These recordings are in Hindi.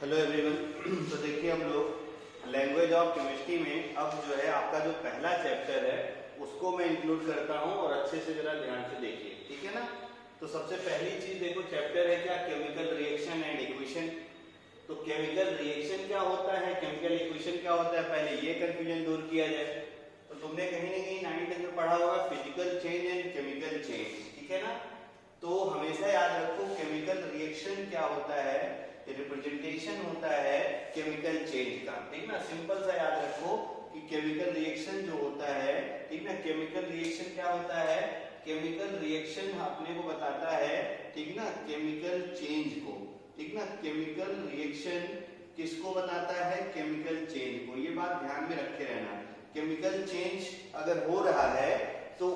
Hello everyone. तो देखिए हम लोग लैंग्वेज ऑफ केमिस्ट्री में अब जो है आपका जो पहला चैप्टर है उसको मैं इंक्लूड करता हूँ और अच्छे से जरा ध्यान से देखिए, ठीक है ना। तो सबसे पहली चीज देखो, चैप्टर है क्या, केमिकल रिएक्शन एंड इक्वेशन। तो केमिकल रिएक्शन क्या होता है, केमिकल इक्वेशन क्या होता है, पहले ये कंफ्यूजन दूर किया जाए। तो तुमने कहीं ना कहीं 9th में पढ़ा होगा physical change and chemical change, ठीक है ना। तो हमेशा याद रखो केमिकल रिएक्शन क्या होता है, रिप्रेजेंटेशन होता है केमिकल चेंज का, ठीक ना। सिंपल सा याद रखो कि केमिकल रिएक्शन जो होता है, ठीक ना, केमिकल रिएक्शन क्या होता है, केमिकल रिएक्शन अपने को बताता है, ठीक ना, केमिकल चेंज को, ठीक ना। केमिकल रिएक्शन किसको बताता है, केमिकल चेंज को। ये बात ध्यान में रखे रहना, केमिकल चेंज अगर हो रहा है तो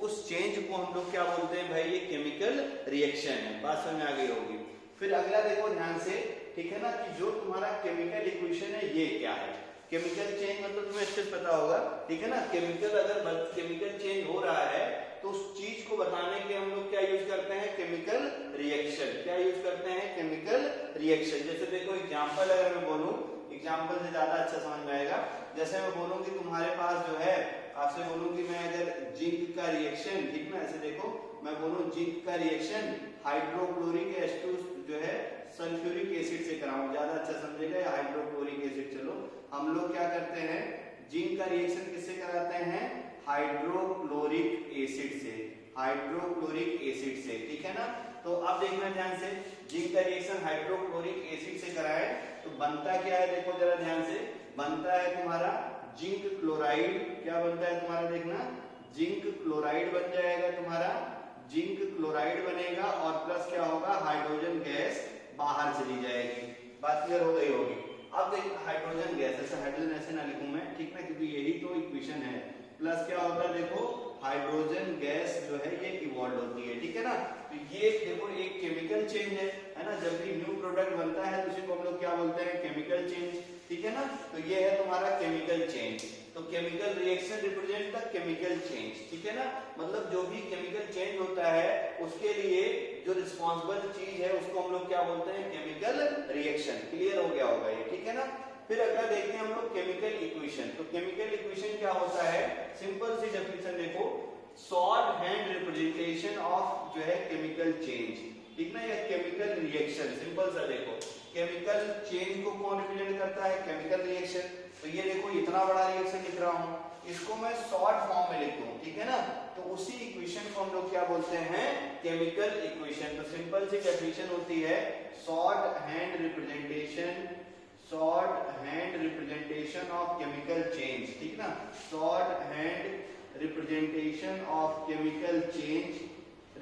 उस चेंज को हम लोग क्या बोलते हैं भाई, ये केमिकल रिएक्शन है। बात समझ आ गई होगी। फिर अगला देखो ध्यान से, ठीक है ना, कि जो तुम्हारा केमिकल इक्वेशन है ये क्या है। केमिकल चेंज मतलब तुम्हें अच्छे से पता होगा, ठीक है ना। केमिकल चेंज हो रहा है तो उस चीज को बताने के हम लोग क्या यूज करते हैं, केमिकल रिएक्शन। क्या यूज करते हैं, केमिकल रिएक्शन। जैसे देखो एग्जांपल अगर मैं बोलूं, एग्जांपल से ज्यादा अच्छा समझ में आएगा। जैसे मैं बोलूं कि तुम्हारे पास जो है, आपसे बोलूं कि मैं अगर जिंक का रिएक्शन, ठीक ना, ऐसे देखो मैं बोलूं जिंक का रिएक्शन हाइड्रोक्लोरिक H2 जो है सल्फ्यूरिक एसिड से कराऊं, ज्यादा अच्छा समझेगा। हाइड्रोक्लोरिक एसिड, चलो हम लोग क्या करते हैं, जिंक का रिएक्शन किससे कराते हैं, हाइड्रोक्लोरिक एसिड से, हाइड्रोक्लोरिक एसिड से, ठीक है ना। तो अब देखना ध्यान से, जिंक का रिएक्शन हाइड्रोक्लोरिक एसिड से कराए तो बनता क्या है, देखो जरा ध्यान से, बनता है तुम्हारा जिंक क्लोराइड। क्या बनता है तुम्हारा, देखना, जिंक क्लोराइड बन जाएगा तुम्हारा, जिंक क्लोराइड बनेगा और प्लस क्या होगा, हाइड्रोजन गैस बाहर चली जाएगी। बात क्लियर हो गई होगी। अब देखो हाइड्रोजन गैस, ऐसे हाइड्रोजन ऐसे ना लिखूं मैं, ठीक ना, क्योंकि यही तो इक्वेशन है। प्लस क्या होता है, देखो हाइड्रोजन गैस जो है ये इवॉल्व होती है, ठीक है ना। तो ये देखो एक केमिकल चेंज है ना। जब भी न्यू प्रोडक्ट बनता है तो उसी को हम लोग क्या बोलते हैं, केमिकल चेंज, ठीक है ना। तो ये है तुम्हारा केमिकल चेंज। तो chemical reaction represent the chemical change, ठीक है ना। मतलब जो भी केमिकल चेंज होता है उसके लिए जो रिस्पॉन्सिबल चीज है उसको हम लोग क्या बोलते हैं, केमिकल रिएक्शन। क्लियर हो गया होगा ये, ठीक है ना। फिर अगला देखते हैं हम लोग केमिकल इक्वेशन। तो केमिकल इक्वेशन क्या होता है, सिंपल सी डेफिनेशन देखो, शॉर्ट हैंड रिप्रेजेंटेशन ऑफ जो है केमिकल चेंज, ठीक ना, या केमिकल रिएक्शन। सिंपल सा देखो, केमिकल चेंज को कौन रिप्रेजेंट करता है, केमिकल रिएक्शन। तो ये देखो इतना बड़ा रिएक्शन लिख रहा हूं, इसको मैं शॉर्ट फॉर्म में लिख दूं, ठीक है ना। तो उसी इक्वेशन को हम लोग क्या बोलते हैं, केमिकल इक्वेशन। तो सिंपल सी डेफिनेशन होती है short hand representation, short hand representation of chemical change, ठीक ना। Short hand representation of chemical change,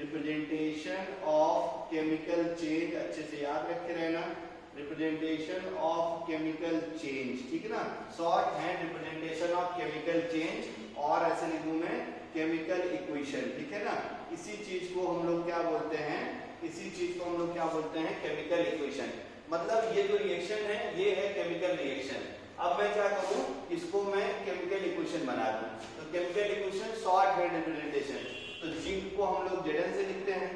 representation of chemical change, अच्छे से याद रखे रहना, रिप्रेजेंटेशन ऑफ केमिकल चेंज, ठीक है ना। Short hand representation of chemical change, और ऐसे लिखूं मैं केमिकल इक्वेशन, ठीक है ना। इसी चीज को हम लोग क्या बोलते हैं, इसी चीज को हम लोग क्या बोलते हैं, केमिकल इक्वेशन। मतलब ये जो रिएक्शन है ये है केमिकल रिएक्शन। अब मैं क्या करूं, इसको मैं केमिकल इक्वेशन बना दूं। तो chemical equation short hand representation. तो जिंक को हम लोग Zn से लिखते हैं,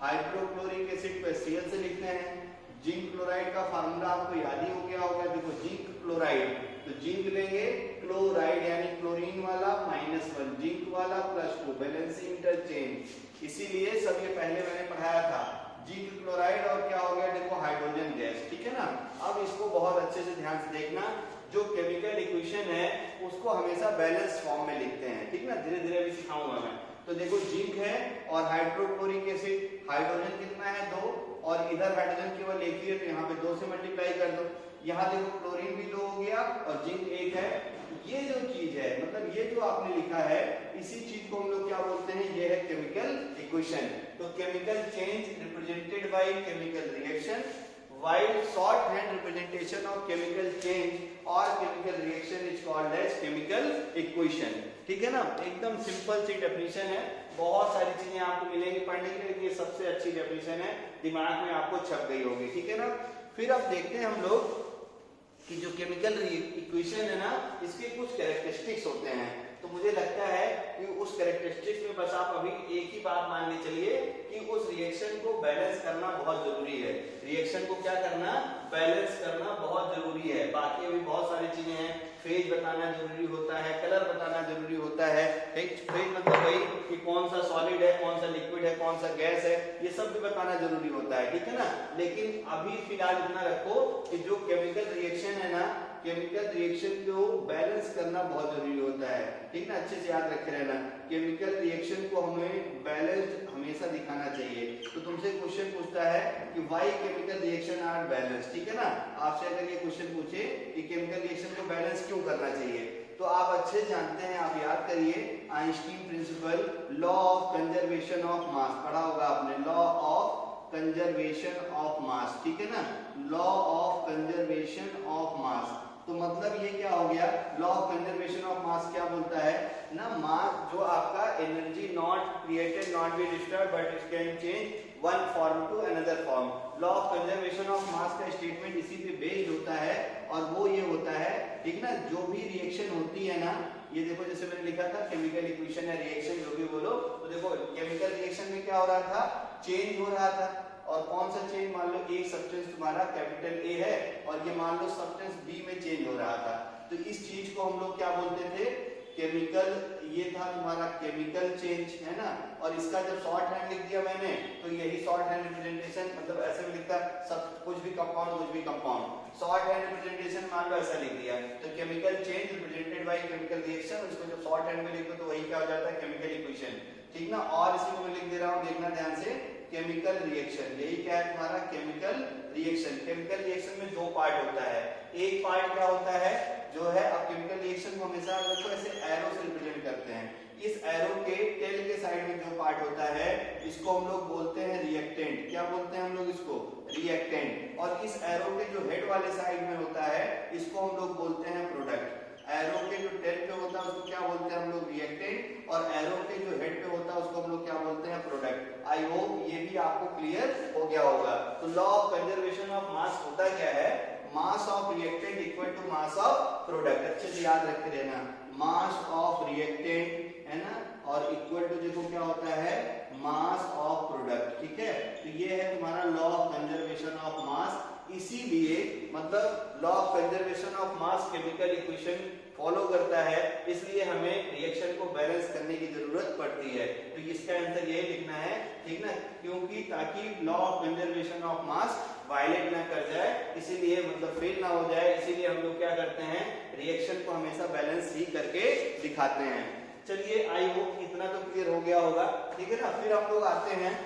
हाइड्रोक्लोरिक एसिड को Cl से लिखते हैं। जिंक क्लोराइड का फार्मूला आपको याद ही हो गया होगा, देखो जिंक क्लोराइड, तो जिंक लेंगे क्लोराइड यानी क्लोरीन वाला -1, जिंक वाला +2, बैलेंसिंग इंटरचेंज। इसीलिए सब ये पहले मैंने पढ़ाया था, जिंक क्लोराइड और क्या हो गया, देखो हाइड्रोजन गैस, ठीक है ना। अब इसको बहुत अच्छे से ध्यान से देखना, जो केमिकल इक्वेशन है उसको हमेशा बैलेंस फॉर्म में लिखते हैं, ठीक ना। धीरे धीरे भी सिखाऊंगा मैं। तो देखो जिंक है और हाइड्रोक्लोरिक एसिड, हाइड्रोजन कितना है 2, और इधर हाइड्रोजन केवल एक ही है तो यहाँ पे 2 से मल्टीप्लाई कर दो। यहाँ देखो क्लोरीन भी 2 हो गया और जिंक 1 है। ये जो चीज है, मतलब ये जो आपने लिखा है, इसी चीज को हम लोग क्या बोलते हैं, ये है केमिकल इक्वेशन। तो chemical change represented by chemical reaction, while short hand representation of chemical change or chemical reaction is called as chemical equation, ठीक है ना। एकदम सिंपल सी डेफिनेशन है, बहुत सारी चीजें आपको मिलेंगी पढ़ने के लिए, ये सबसे अच्छी डेफिनेशन है, दिमाग में आपको छप गई होगी, ठीक है ना। फिर अब देखते हैं हम लोग कि जो केमिकल इक्वेशन है ना, इसके कुछ कैरेक्टरिस्टिक्स होते हैं। तो मुझे लगता है कि उस कैरेक्टरिस्टिक्स में बस आप अभी एक ही बात मान के चलिए कि उस रिएक्शन को बैलेंस करना बहुत जरूरी है। रिएक्शन को क्या करना, बैलेंस करना बहुत जरूरी है। बाकी अभी बहुत सारी चीजें हैं, फेज बताना जरूरी होता है, कलर बताना जरूरी होता है। फेज मतलब वही कि कौन सा सॉलिड है, कौन सा लिक्विड है, कौन सा गैस है, ये सब भी बताना जरूरी होता है, ठीक है ना। लेकिन अभी फिलहाल इतना रखो कि जो केमिकल रिएक्शन है ना, केमिकल रिएक्शन को बैलेंस करना बहुत जरूरी होता है, ठीक ना। अच्छे से याद रखे रहना, केमिकल रिएक्शन को हमें बैलेंस्ड हमेशा दिखाना चाहिए। तो तुमसे क्वेश्चन पूछता है कि why chemical reaction are balance, ठीक है ना। आपसे अगर ये क्वेश्चन पूछे कि केमिकल रिएक्शन को बैलेंस क्यों करना चाहिए, तो आप अच्छे जानते हैं, आप याद करिए Einstein principle, law of conservation of mass पढ़ा होगा आपने, law of conservation of mass, ठीक है ना। Law of conservation of mass, तो मतलब ये क्या हो गया, law of conservation of mass क्या बोलता है ना, मास जो आपका energy not created not be disturb but it can change one form to another form. Law of conservation of mass का स्टेटमेंट इसी पे बेस्ड होता है, और वो ये होता है, ठीक ना, जो भी रिएक्शन होती है ना, ये देखो जैसे मैंने लिखा था केमिकल इक्वेशन या रिएक्शन जो भी बोलो, तो देखो केमिकल रिएक्शन में क्या हो रहा था, चेंज हो रहा था। और कौन सा चेंज, मान लो एक सब्सटेंस तुम्हारा कैपिटल ए है और ये मान लो सब्सटेंस बी में चेंज हो रहा था, तो इस चीज को हम लोग क्या बोलते थे, केमिकल, ये था तुम्हारा केमिकल चेंज, है ना। और इसका जब शॉर्ट हैंड लिख दिया मैंने, तो यही शॉर्ट हैंड रिप्रेजेंटेशन, मतलब ऐसे में लिखता सब कुछ भी कंपाउंड, कुछ भी कंपाउंड, शॉर्ट हैंड रिप्रेजेंटेशन मान लो ऐसा लिख दिया, तो chemical change represented by chemical reaction, इसको जब शॉर्ट हैंड में लिखो तो वही क्या हो जाता है, केमिकल इक्वेशन, ठीक ना। और इसी को मैं लिख दे रहा हूँ, देखना ध्यान से, केमिकल रिएक्शन, यही क्या है तुम्हारा केमिकल रिएक्शन। केमिकल रिएक्शन में दो पार्ट होता है, एक पार्ट क्या होता है जो है, अब केमिकल रिएक्शन को हमेशा देखो ऐसे एरो से रिप्रेजेंट करते हैं, इस एरो के टेल के साइड में जो पार्ट होता है इसको हम लोग बोलते हैं रिएक्टेंट। क्या बोलते हैं हम लोग इसको, रिएक्टेंट। और इस एरो के जो हेड वाले साइड में होता है इसको हम लोग बोलते हैं प्रोडक्ट। एरो के जो टेल पे होता है उसको क्या बोलते हैं हम लोग, रिएक्टेंट, और एरो के जो हेड पे होता है उसको हम लोग क्या बोलते हैं, प्रोडक्ट। आई होप ये भी आपको क्लियर हो गया होगा। तो law of conservation of mass होता क्या है, mass of reactant equal to mass of product. अच्छे से याद रख लेना, मास ऑफ रिएक्टेंट है ना, और इक्वल टू देखो क्या होता है, मास ऑफ प्रोडक्ट, ठीक है। तो ये है तुम्हारा लॉ ऑफ कंजर्वेशन ऑफ मास। इसीलिए मतलब law of conservation of mass chemical equation follow करता है, इसलिए हमें रिएक्शन को बैलेंस करने की जरूरत पड़ती है। तो इसका आंसर यही लिखना है, ठीक ना, क्योंकि ताकि law of conservation of mass violate ना कर जाए, इसीलिए मतलब फेल ना हो जाए, इसीलिए हम लोग क्या करते हैं, रिएक्शन को हमेशा बैलेंस ही करके दिखाते हैं। चलिए आई होप इतना तो क्लियर हो गया होगा, ठीक है ना। फिर हम लोग आते हैं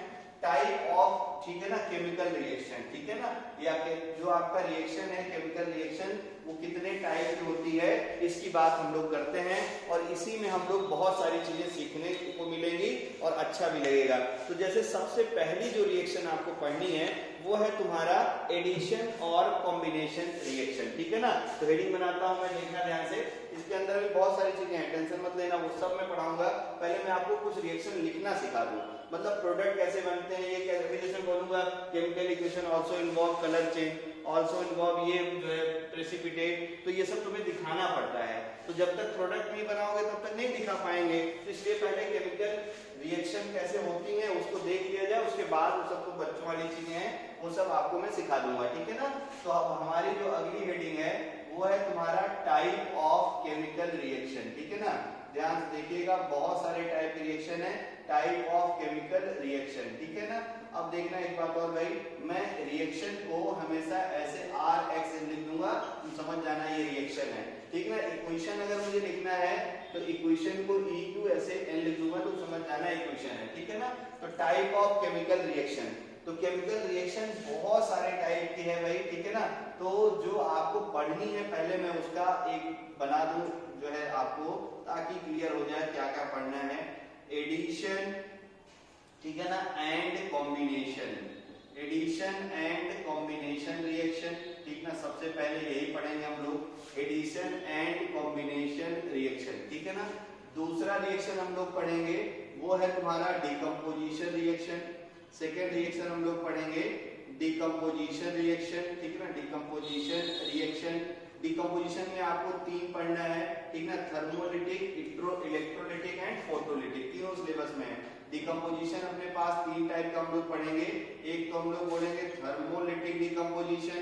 टाइप ऑफ, ठीक है ना, केमिकल रिएक्शन, ठीक है ना, या जो आपका रिएक्शन है केमिकल रिएक्शन वो कितने टाइप की होती है इसकी बात हम लोग करते हैं, और इसी में हम लोग बहुत सारी चीजें सीखने को मिलेंगी और अच्छा भी लगेगा। तो जैसे सबसे पहली जो रिएक्शन आपको पढ़नी है वो है तुम्हारा एडिशन और कॉम्बिनेशन रिएक्शन, ठीक है ना। तो हेडिंग बनाता हूं मैं, देखना ध्यान से, इसके अंदर भी बहुत सारी चीजें हैं, टेंशन मत लेना, वो सब मैं पढ़ाऊंगा। पहले मैं आपको कुछ रिएक्शन लिखना सिखा दूं, मतलब प्रोडक्ट कैसे बनते हैं, ये कैसे, जैसे बोलूंगा chemical equation also involve colour change, also involve ये जो है प्रेसिपिटेट, तो ये सब तुम्हें दिखाना पड़ता है। तो जब तक प्रोडक्ट नहीं बनाओगे तब तक नहीं दिखा पाएंगे, तो इसलिए पहले केमिकल रिएक्शन कैसे होती है उसको देख लिया जाए, उसके बाद वो सब तो बच्चों वाली चीजें हैं वो सब आपको मैं सिखा दूंगा, ठीक है ना। तो अब हमारी जो अगली हेडिंग है वो है तुम्हारा टाइप ऑफ केमिकल रिएक्शन, ठीक है ना। ध्यान से देखिएगा, बहुत सारे टाइप के रिएक्शन है, टाइप ऑफ केमिकल रिएक्शन, ठीक है ना। अब देखना एक बात और भाई, मैं रिएक्शन को हमेशा ऐसे RX लिख दूंगा, तुम समझ जाना ये रिएक्शन है, ठीक है ना। इक्वेशन अगर मुझे लिखना है तो इक्वेशन को EQ ऐसे N लिख दूंगा, तुम समझ जाना इक्वेशन है, ठीक है ना। तो टाइप ऑफ केमिकल रिएक्शन, तो केमिकल रिएक्शन बहुत सारे टाइप की है भाई, ठीक है ना। तो जो आपको पढ़नी है पहले मैं उसका एक बना दूं जो है आपको, ताकि क्लियर हो जाए क्या क्या पढ़ना है। एडिशन, ठीक है ना, and combination, addition and combination reaction, ठीक ना। सबसे पहले यही पढ़ेंगे हम लोग, एडिशन एंड कॉम्बिनेशन रिएक्शन, ठीक है ना। दूसरा रिएक्शन हम लोग पढ़ेंगे वो है तुम्हारा डिकम्पोजिशन रिएक्शन। सेकेंड रिएक्शन हम लोग पढ़ेंगे डिकम्पोजिशन रिएक्शन, ठीक है ना, डिकम्पोजिशन रिएक्शन। डिकम्पोजिशन में आपको 3 पढ़ना है, ठीक ना, थर्मोलिटिक, इलेक्ट्रोलिटिक एंड फोटोलिटिक, तीनों सिलेबस में है। डिकम्पोजिशन अपने पास 3 टाइप का हम लोग पढ़ेंगे, एक तो हम लोग बोलेंगे थर्मोलिटिक डिकम्पोजिशन,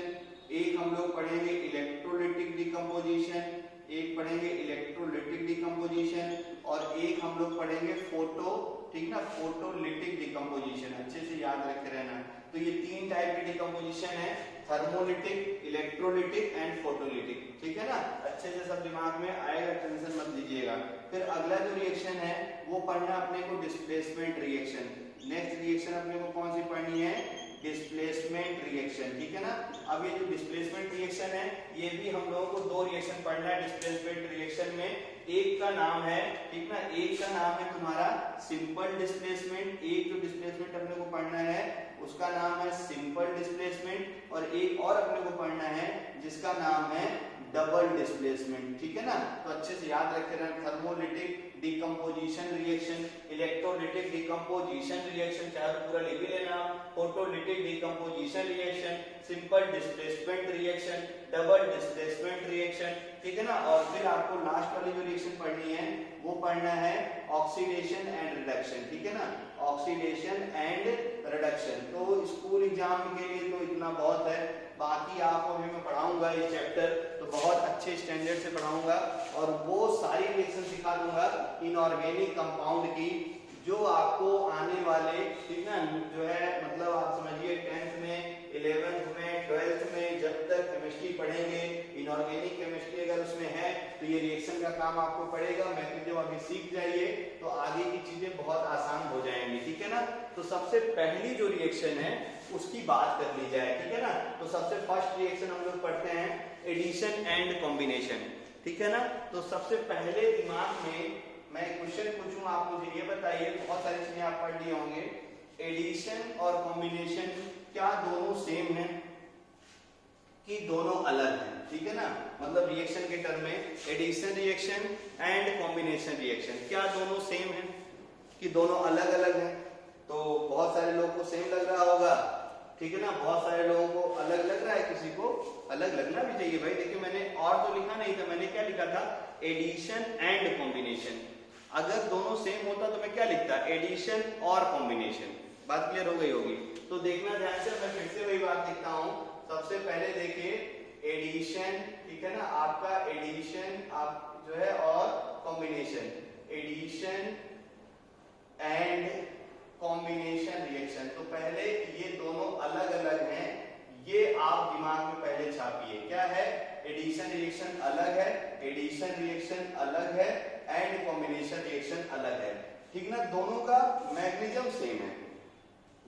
एक हम लोग पढ़ेंगे इलेक्ट्रोलिटिक डिकम्पोजिशन, एक पढ़ेंगे इलेक्ट्रोलिटिक डिकम्पोजिशन और एक हम लोग पढ़ेंगे फोटो, ठीक ना, फोटोलिटिक डिकम्पोजिशन। अच्छे से याद रखे रहना। तो ये 3 टाइप की डिकम्पोजिशन है, थर्मोलिटिक, इलेक्ट्रोलिटिक एंड फोटोलिटिक, ठीक है ना। अच्छे से सब दिमाग में आएगा, टेंशन मत लीजिएगा। फिर अगला जो रिएक्शन है वो पढ़ना अपने को डिस्प्लेसमेंट रिएक्शन। नेक्स्ट रिएक्शन अपने को कौन सी पढ़नी है, डिस्प्लेसमेंट रिएक्शन, ठीक है ना। अब ये जो डिस्प्लेसमेंट रिएक्शन है ये भी हम लोगों को 2 रिएक्शन पढ़ना है डिस्प्लेसमेंट रिएक्शन में। एक का नाम है, ठीक ना, एक का नाम है तुम्हारा सिंपल डिस्प्लेसमेंट, एक जो डिस्प्लेसमेंट अपने को पढ़ना है उसका नाम है सिंपल डिस्प्लेसमेंट, और एक और अपने को पढ़ना है जिसका नाम है डबल डिस्प्लेसमेंट, ठीक है ना। तो अच्छे से याद रखे रहना, thermolytic decomposition reaction, electrolytic decomposition reaction, चाहे पूरा लिख भी लेना, photolytic decomposition reaction, simple displacement reaction, double displacement reaction, ठीक है ना। और फिर आपको लास्ट वाली जो रिएक्शन पढ़नी है वो पढ़ना है ऑक्सीडेशन एंड रिडक्शन, ठीक है ना, ऑक्सीडेशन एंड रिडक्शन। तो स्कूल एग्जाम के लिए तो इतना बहुत है, बाकी आपको अभी मैं पढ़ाऊंगा ये चैप्टर तो बहुत अच्छे स्टैंडर्ड से पढ़ाऊंगा और वो सारी रिएक्शन सिखा दूंगा इनऑर्गेनिक कंपाउंड की जो आपको आने वाले, ठीक ना, जो है मतलब आप समझिए 10th में, 11th में, 12th में जब तक केमिस्ट्री पढ़ेंगे, इनऑर्गेनिक केमिस्ट्री अगर उसमें है तो ये रिएक्शन का काम आपको पड़ेगा। मैथड जब अभी सीख जाइए तो आगे की चीजें बहुत आसान हो जाएंगी, ठीक है ना। तो सबसे पहली जो रिएक्शन है उसकी बात कर ली जाए, ठीक है ना। तो सबसे फर्स्ट रिएक्शन हम लोग पढ़ते हैं एडिशन एंड कॉम्बिनेशन, ठीक है ना। तो सबसे पहले दिमाग में मैं क्वेश्चन पूछूं, आप मुझे ये बताइए, बहुत सारी चीजें आप पढ़ लिए होंगे, एडिशन और कॉम्बिनेशन क्या दोनों सेम है कि दोनों अलग हैं, ठीक है ना। मतलब रिएक्शन के टर्म में addition reaction and combination reaction क्या दोनों सेम है कि दोनों अलग अलग हैं। तो बहुत सारे लोगों को सेम लग रहा होगा, ठीक है ना, बहुत सारे लोगों को अलग लग रहा है, किसी को अलग लगना भी चाहिए भाई। देखिए मैंने और तो लिखा नहीं था, मैंने क्या लिखा था, एडिशन एंड कॉम्बिनेशन। अगर दोनों सेम होता तो मैं क्या लिखता, एडिशन और कॉम्बिनेशन। बात क्लियर हो गई होगी। तो देखना ध्यान से, मैं फिर से वही बात लिखता हूं। सबसे पहले देखिए एडिशन, ठीक है ना, आपका एडिशन आप जो है और combination, addition and combination reaction. तो पहले ये दोनों अलग अलग हैं, ये आप दिमाग में पहले छापिए। क्या है, एडिशन रिएक्शन अलग है, एडिशन रिएक्शन अलग है एंड कॉम्बिनेशन रिएक्शन अलग है, ठीक ना। दोनों का मैग्नीज्म सेम है,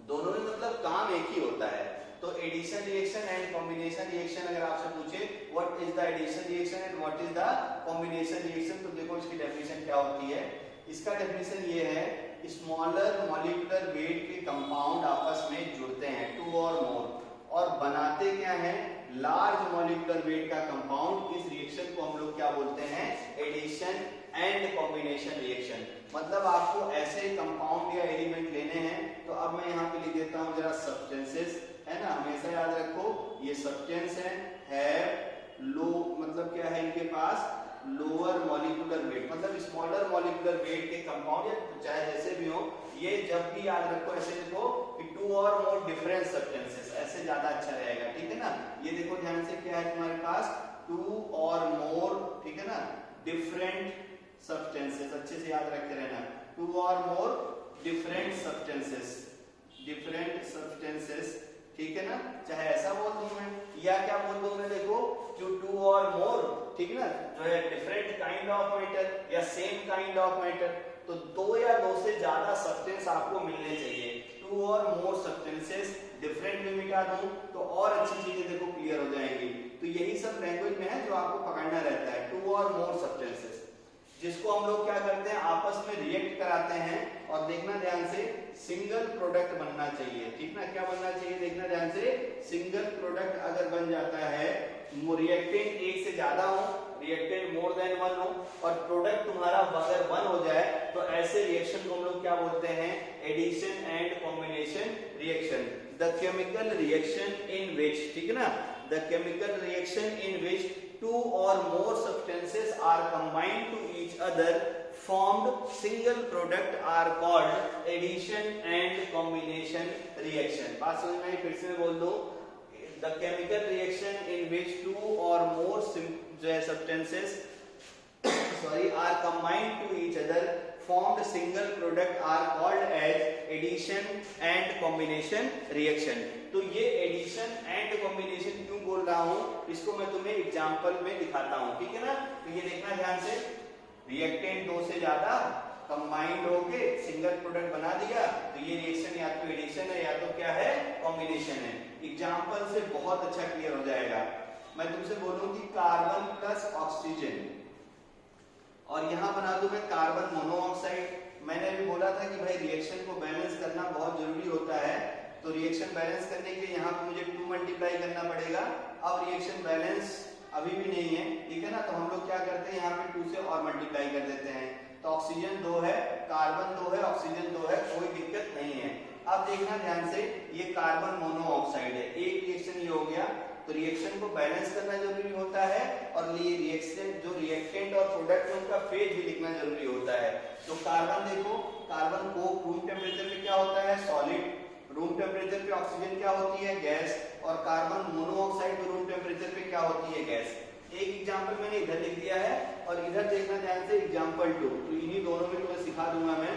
दोनों में मतलब काम एक ही होता है। तो addition reaction and combination reaction अगर आपसे पूछे what is the addition reaction and what is the combination reaction, तो देखो इसकी डेफिनेशन क्या होती है। इसका डेफिनेशन ये है, स्मॉलर मॉलिक्यूलर वेट के कंपाउंड आपस में जुड़ते हैं, 2 और मोर, और बनाते क्या है, लार्ज मॉलिक्यूलर वेट का कंपाउंड। इस रिएक्शन को हम लोग क्या बोलते हैं, एडिशन एंड कॉम्बिनेशन रिएक्शन। मतलब आपको ऐसे कंपाउंड या एलिमेंट लेने हैं। तो अब मैं यहाँ पे लिख देता हूँ जरा सब्सटेंसेस, है ना, हमेशा याद रखो ये सब्सटेंस है लो, मतलब क्या है इनके पास लोअर मॉलिक्यूलर वेट, मतलब स्मॉलर मॉलिक्यूलर वेट के कंपाउंड या चाहे जैसे भी हो, ये जब भी याद रखो ऐसे लिखो कि 2 और मोर डिफरेंट सब्सटेंसेस, ऐसे ज्यादा अच्छा रहेगा, ठीक है ना। ये देखो ध्यान से क्या है तुम्हारे पास, 2 और मोर, ठीक है ना, डिफरेंट सब्सटेंसेस, अच्छे से याद रखे रहना, 2 और more different substances, different substances, ठीक है ना। चाहे ऐसा बोल दूं मैं या क्या बोल दूं मैं, देखो जो 2 और मोर, ठीक है ना, जो है डिफरेंट काइंड ऑफ मैटर या सेम काइंड ऑफ मैटर। तो 2 या 2 से ज्यादा सब्सटेंस आपको मिलने चाहिए, 2 और मोर सब्सटेंसेस, डिफरेंट में मिटा दूं तो और अच्छी चीजें देखो क्लियर हो जाएंगी। तो यही सब लैंग्वेज में है जो आपको पकड़ना रहता है, 2 और मोर सब्सटेंसेस, जिसको हम लोग क्या करते हैं आपस में रिएक्ट कराते हैं। और देखना ध्यान से, सिंगल प्रोडक्ट बनना चाहिए, ठीक ना, क्या बनना चाहिए, देखना ध्यान से, सिंगल प्रोडक्ट अगर बन जाता है, रिएक्टेंट एक से ज्यादा हो, रिएक्टेंट मोर देन 1 हो और प्रोडक्ट तुम्हारा अगर 1 हो जाए तो ऐसे रिएक्शन को हम लोग क्या बोलते हैं, addition and combination reaction. The chemical reaction in which, ठीक है ना, the chemical reaction in which two or more substances are combined to each other formed single product are called addition and combination reaction। बात समझ में आई? फिर से मैं बोल दूं, the chemical reaction in which two or more जो है substances are combined to each other formed single product are called as addition and combination reaction। तो ये addition and combination क्यों बोल रहा हूँ, इसको मैं तुम्हें एग्जांपल में दिखाता हूँ, ठीक है ना। तो ये देखना ध्यान से, रिएक्टेंट दो से ज्यादा कंबाइंड होके सिंगल प्रोडक्ट बना दिया, तो ये रिएक्शन या तो एडिशन है या तो क्या है, कॉम्बिनेशन है। एग्जांपल से बहुत अच्छा क्लियर हो जाएगा। मैं तुमसे बोलूं कि कार्बन प्लस ऑक्सीजन और यहां बना दूं मैं कार्बन मोनोऑक्साइड। मैंने भी बोला था कि भाई रिएक्शन को बैलेंस करना बहुत जरूरी होता है, तो रिएक्शन बैलेंस करने के लिए यहाँ पे मुझे 2 मल्टीप्लाई करना पड़ेगा। अब रिएक्शन बैलेंस अभी भी नहीं है, ठीक है ना, तो हम लोग क्या करते हैं, यहाँ पे 2 से और मल्टीप्लाई कर देते हैं। तो ऑक्सीजन 2 है, कार्बन 2 है, ऑक्सीजन 2 है, कोई दिक्कत नहीं है। अब देखना ध्यान से, ये कार्बन मोनोऑक्साइड है, एक रिएक्शन ये हो गया, तो रिएक्शन को बैलेंस करना जरूरी होता है और ये रिएक्शन जो रिएक्टेंट और प्रोडक्ट है उनका फेज भी लिखना जरूरी होता है। तो कार्बन देखो, कार्बन को रूम टेम्परेचर पे क्या होता है, सॉलिड, रूम टेम्परेचर पे ऑक्सीजन क्या होती है, गैस, और कार्बन मोनोऑक्साइड रूम टेम्परेचर पे क्या होती है, गैस। एक एग्जांपल मैंने इधर लिख दिया है और इधर देखना ध्यान से एग्जांपल 2, तो इन्हीं दोनों में तुम्हें सिखा दूंगा मैं।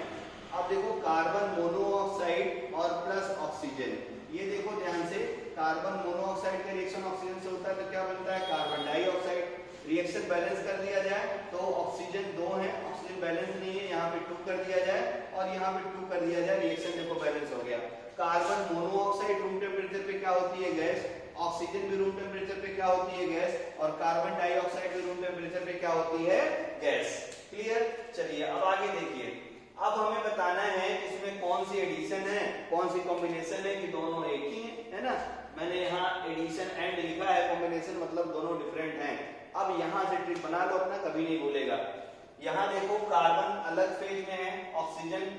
अब देखो कार्बन मोनोऑक्साइड और प्लस ऑक्सीजन, ये देखो ध्यान से, कार्बन मोनोऑक्साइड का रिएक्शन ऑक्सीजन से होता है तो क्या बनता है, कार्बन डाइऑक्साइड। रिएक्शन बैलेंस कर दिया जाए तो ऑक्सीजन 2 है, ऑक्सीजन बैलेंस नहीं है, यहाँ पे 2 कर दिया जाए और यहाँ पे 2 कर दिया जाए, रिएक्शन देखो बैलेंस हो गया। कार्बन मोनोऑक्साइड रूम टेम्परेचर पे क्या होती है, गैस, ऑक्सीजन भी रूम टेम्परेचर पे क्या होती है, गैस, और कार्बन डाइऑक्साइड भी रूम टेम्परेचर पे क्या होती है, गैस। क्लियर? चलिए अब आगे देखिए, अब हमें बताना है इसमें कौन सी एडिशन है, कौन सी कॉम्बिनेशन है, कि दोनों एक ही है ना। मैंने यहाँ एडिशन एंड लिखा है, कॉम्बिनेशन मतलब दोनों डिफरेंट हैं। अब यहाँ से ट्रिक बना लो अपना, कभी नहीं भूलेगा। यहाँ देखो कार्बन अलग फेज में है, ऑक्सीजन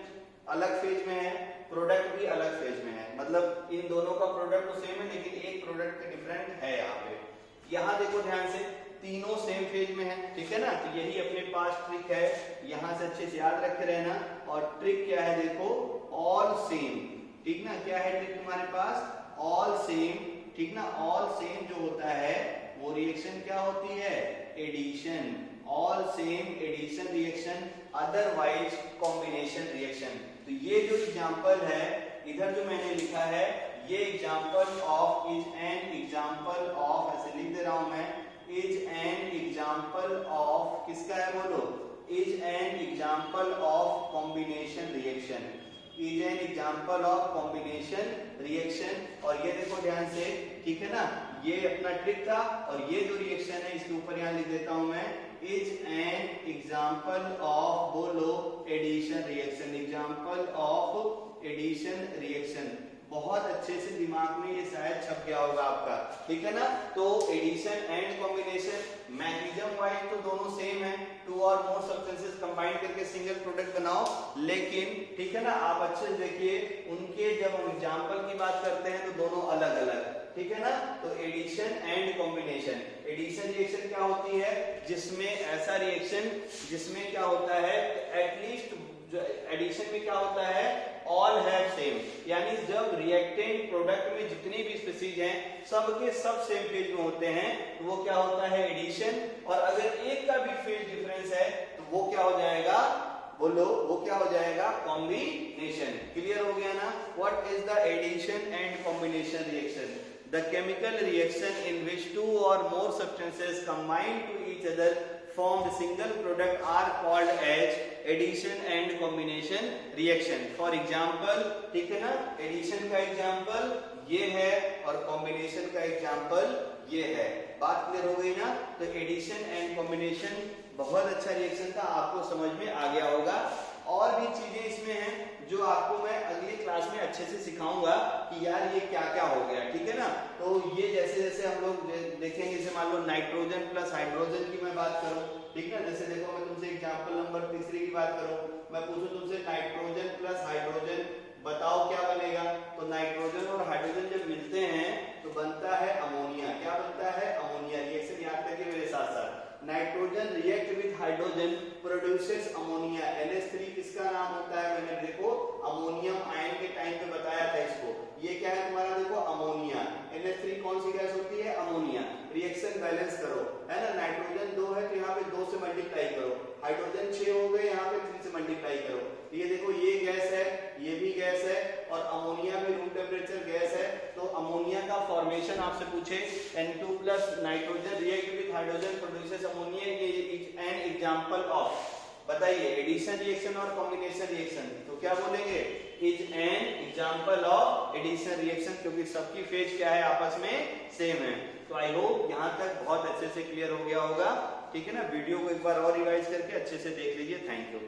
अलग फेज में है, प्रोडक्ट भी अलग फेज में है, मतलब इन दोनों का प्रोडक्ट तो सेम है लेकिन एक प्रोडक्ट का डिफरेंट है यहाँ पे। यहाँ देखो ध्यान से, तीनों सेम फेज में है, ठीक है ना, तो यही अपने पास ट्रिक है, यहाँ से अच्छे से याद रखे रहना। और ट्रिक क्या है देखो, ऑल सेम, ठीक ना, क्या है ट्रिक तुम्हारे पास, ऑल सेम, ठीक ना। ऑल सेम जो होता है वो रिएक्शन क्या होती है, addition, all same addition reaction, otherwise combination reaction. तो ये जो एग्जांपल है इधर जो मैंने लिखा है, ये example of is an example of, ऐसे लिख दे रहा हूं मैं, इज एन एग्जांपल ऑफ, किसका है बोलो, is an example of combination reaction, is an example of combination reaction. और ये देखो ध्यान से, ठीक है ना, ये अपना ट्रिक था और ये जो रिएक्शन है इसके ऊपर यहाँ लिख देता हूं मैं, इज एन एग्जांपल ऑफ, बोलो, addition reaction, example of addition reaction. बहुत अच्छे से दिमाग में ये शायद छप गया होगा आपका, ठीक है ना। तो addition and combination mechanism wise तो दोनों सेम है, 2 और मोर सब्सटेंसेस कंबाइन करके सिंगल प्रोडक्ट बनाओ, लेकिन ठीक है ना, आप अच्छे से देखिए उनके जब हम एग्जांपल की बात करते हैं तो दोनों अलग अलग, ठीक है ना। तो addition and combination, addition reaction क्या होती है, जिसमें ऐसा रिएक्शन जिसमें क्या होता है, एटलीस्ट एडिशन में क्या होता है, ऑल हैव सेम, यानी जब रिएक्टेंट प्रोडक्ट में जितनी भी स्पीसीज हैं सब के सब सेम फेज में होते हैं तो वो क्या होता है, एडिशन। और अगर एक का भी फेज डिफरेंस है तो वो क्या हो जाएगा, बोलो, वो क्या हो जाएगा, कॉम्बिनेशन। क्लियर हो गया ना। What is the addition and combination reaction? The chemical reaction in which 2 or more substances combine to each other formed single product are called as addition and combination reaction. For example, ठीक है ना, addition का एग्जांपल ये है और combination का एग्जांपल ये है। बात क्लियर हो गई ना। तो addition and combination बहुत अच्छा रिएक्शन था, आपको समझ में आ गया होगा। और भी चीजें इसमें हैं जो आपको मैं अगली क्लास में अच्छे से सिखाऊंगा कि यार ये क्या क्या हो गया, ठीक है ना। तो ये जैसे जैसे हम लोग देखेंगे, जैसे मान लो नाइट्रोजन प्लस हाइड्रोजन की मैं बात करूं, ठीक है, जैसे देखो मैं तुमसे एग्जांपल नंबर 3 की बात करूं, मैं पूछूं तुमसे नाइट्रोजन प्लस हाइड्रोजन बताओ क्या बनेगा, तो नाइट्रोजन और हाइड्रोजन जब मिलते हैं तो बनता है अमोनिया। क्या बनता है, अमोनिया। रिएक्शन याद करके मेरे साथ nitrogen react with hydrogen produces ammonia. NH3 किसका नाम होता है, मैंने देखो अमोनियम आयन के टाइम पे बताया था इसको। ये क्या है तुम्हारा, देखो अमोनिया। NH3 कौन सी गैस होती है, अमोनिया। रिएक्शन बैलेंस करो, है ना, नाइट्रोजन 2 है तो यहाँ पे 2 से मल्टीप्लाई करो, हाइड्रोजन 6 हो गए, यहाँ पे 3 से मल्टीप्लाई करो। ये देखो ये गैस है, ये भी गैस है, और अमोनिया भी रूम टेम्परेचर गैस है। तो अमोनिया का फॉर्मेशन आपसे पूछे, N2 plus nitrogen react with hydrogen produces ammonia, is an example of, बताइए, एडिशन रिएक्शन और कॉम्बिनेशन रिएक्शन। तो क्या बोलेंगे, is an example of addition reaction, क्योंकि सबकी फेज क्या है, आपस में सेम है। तो आई होप यहाँ तक बहुत अच्छे से क्लियर हो गया होगा। ठीक है ना, वीडियो को एक बार और रिवाइज करके अच्छे से देख लीजिए। Thank you.